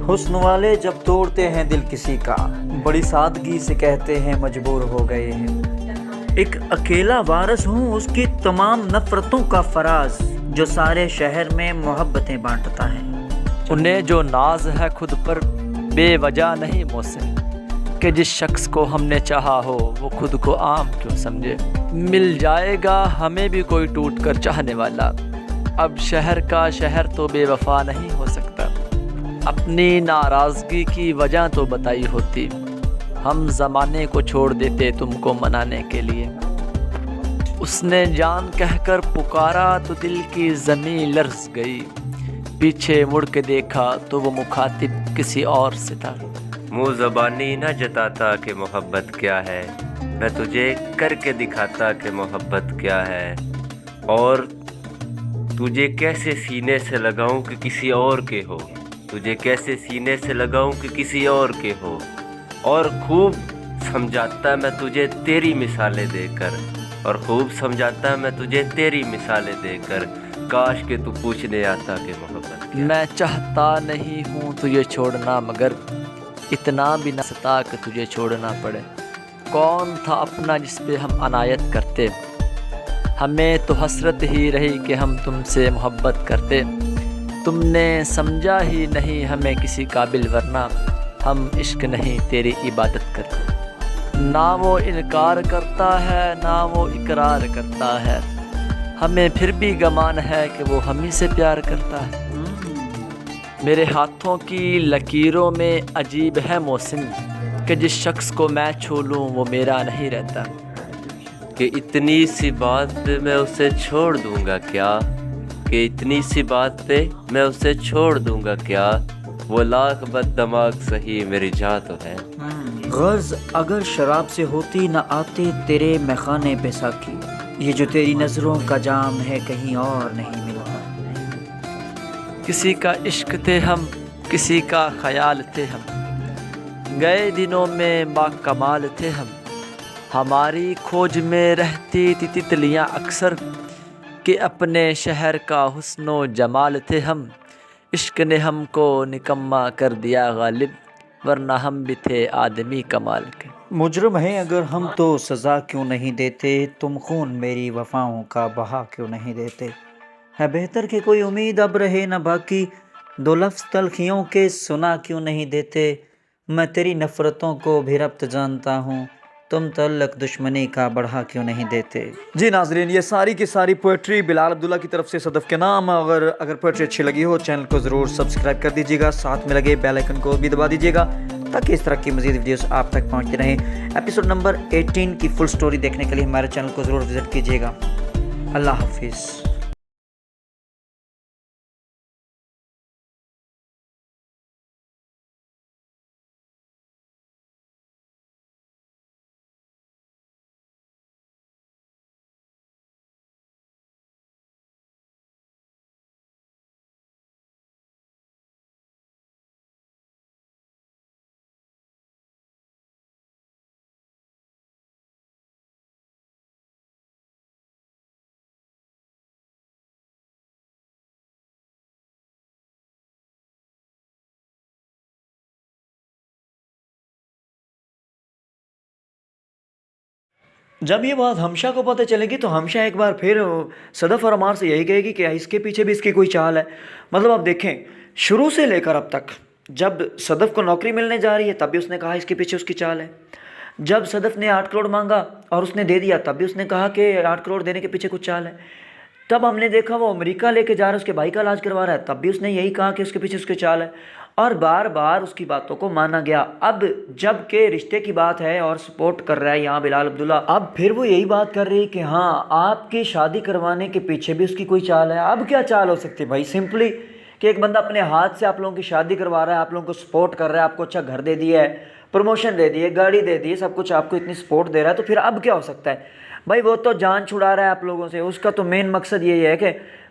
हुस्न वाले जब तोड़ते हैं दिल किसी का, बड़ी सादगी से कहते हैं मजबूर हो गए हैं। एक अकेला वारिस हूँ उसकी तमाम नफरतों का फराज, जो सारे शहर में मोहब्बतें बांटता है। उन्हें जो नाज है खुद पर बेवजह नहीं मोहसिन, कि जिस शख्स को हमने चाहा हो वो खुद को आम क्यों समझे। मिल जाएगा हमें भी कोई टूट कर चाहने वाला, अब शहर का शहर तो बेवफा नहीं हो सकता। अपनी नाराज़गी की वजह तो बताई होती, हम ज़माने को छोड़ देते तुमको मनाने के लिए। उसने जान कहकर पुकारा तो दिल की ज़मीं लर्ज़ गई, पीछे मुड़ के देखा तो वो मुखातिब किसी और से था। मुँह ज़बानी न जताता कि मोहब्बत क्या है, मैं तुझे करके दिखाता कि मोहब्बत क्या है। और तुझे कैसे सीने से लगाऊं कि किसी और के हो, तुझे कैसे सीने से लगाऊं कि किसी और के हो। और खूब समझाता मैं तुझे तेरी मिसालें देकर, और खूब समझाता मैं तुझे तेरी मिसालें देकर, काश के तू पूछने आता कि मोहब्बत क्या। मैं चाहता नहीं हूँ तुझे छोड़ना, मगर इतना भी न सता कि तुझे छोड़ना पड़े। कौन था अपना जिस पे हम अनायत करते, हमें तो हसरत ही रही कि हम तुमसे मोहब्बत करते। तुमने समझा ही नहीं हमें किसी काबिल, वरना हम इश्क नहीं तेरी इबादत करते। ना वो इनकार करता है ना वो इकरार करता है, हमें फिर भी गमान है कि वो हम ही से प्यार करता है। मेरे हाथों की लकीरों में अजीब है मोहसिन, कि जिस शख्स को मैं छू लूँ वो मेरा नहीं रहता। कि इतनी सी बात पे मैं उसे छोड़ दूंगा क्या, कि इतनी सी बात पे मैं उसे छोड़ दूंगा क्या। वो लाख बददिमाग सही मेरी जान तो है। गर्ज अगर शराब से होती न आते तेरे मैखाने पे साकी, ये जो तेरी नज़रों का जाम है कहीं और नहीं मिलता। किसी का इश्क थे हम, किसी का ख्याल थे हम, गए दिनों में बाकमाल थे हम। हमारी खोज में रहती थी तितलियाँ अक्सर, कि अपने शहर का हुस्नो जमाल थे हम। इश्क ने हमको निकम्मा कर दिया गालिब, वरना हम भी थे आदमी कमाल के। मुजरिम हैं अगर हम तो सज़ा क्यों नहीं देते, तुम खून मेरी वफ़ाओं का बहा क्यों नहीं देते। है बेहतर कि कोई उम्मीद अब रहे न बाकी, दो लफ्ज़ तलखियों के सुना क्यों नहीं देते। मैं तेरी नफ़रतों को भी रब्त जानता हूँ, तुम तल्लक दुश्मनी का बढ़ा क्यों नहीं देते। जी नाजरीन, ये सारी की सारी पोएट्री बिलाल अब्दुल्ला की तरफ से सदफ़ के नाम। अगर पोएट्री अच्छी लगी हो चैनल को ज़रूर सब्सक्राइब कर दीजिएगा, साथ में लगे बेल आइकन को भी दबा दीजिएगा, ताकि इस तरह की मज़ीद वीडियोस आप तक पहुंचती रहें। एपिसोड नंबर 18 की फुल स्टोरी देखने के लिए हमारे चैनल को ज़रूर विज़िट कीजिएगा। अल्लाह हाफिज़। जब ये बात हमशा को पता चलेगी तो हमशा एक बार फिर सदफ़ और अमार से यही कहेगी कि इसके पीछे भी इसकी कोई चाल है। मतलब आप देखें, शुरू से लेकर अब तक, जब सदफ़ को नौकरी मिलने जा रही है तब भी उसने कहा इसके पीछे उसकी चाल है। जब सदफ़ ने 8 करोड़ मांगा और उसने दे दिया तब भी उसने कहा कि 8 करोड़ देने के पीछे कुछ चाल है। तब हमने देखा वो अमेरिका लेके जा रहा है, उसके भाई का इलाज करवा रहा है, तब भी उसने यही कहा कि उसके पीछे उसकी चाल है, और बार बार उसकी बातों को माना गया। अब जब के रिश्ते की बात है और सपोर्ट कर रहा है यहाँ बिलाल अब्दुल्ला, अब फिर वो यही बात कर रही है कि हाँ आपकी शादी करवाने के पीछे भी उसकी कोई चाल है। अब क्या चाल हो सकती है भाई? सिंपली कि एक बंदा अपने हाथ से आप लोगों की शादी करवा रहा है, आप लोगों को सपोर्ट कर रहा है, आपको अच्छा घर दे दिया है, प्रमोशन दे दी है, गाड़ी दे दी है, सब कुछ आपको इतनी सपोर्ट दे रहा है, तो फिर अब क्या हो सकता है भाई? वो तो जान छुड़ा रहा है आप लोगों से, उसका तो मेन मकसद यही है कि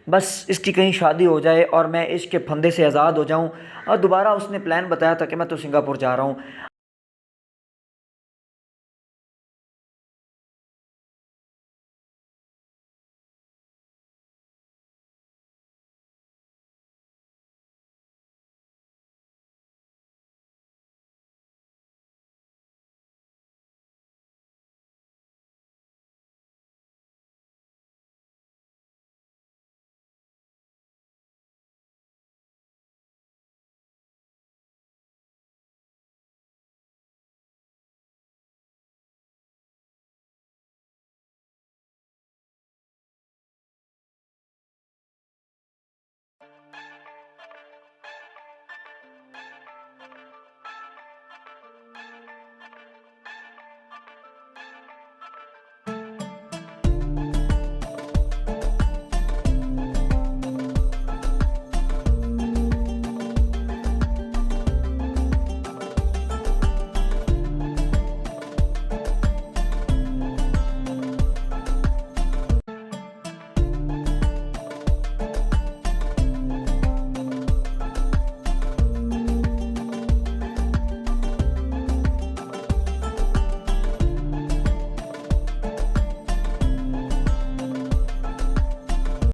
बस इसकी कहीं शादी हो जाए और मैं इसके फंदे से आज़ाद हो जाऊं। और दोबारा उसने प्लान बताया था कि मैं तो सिंगापुर जा रहा हूं।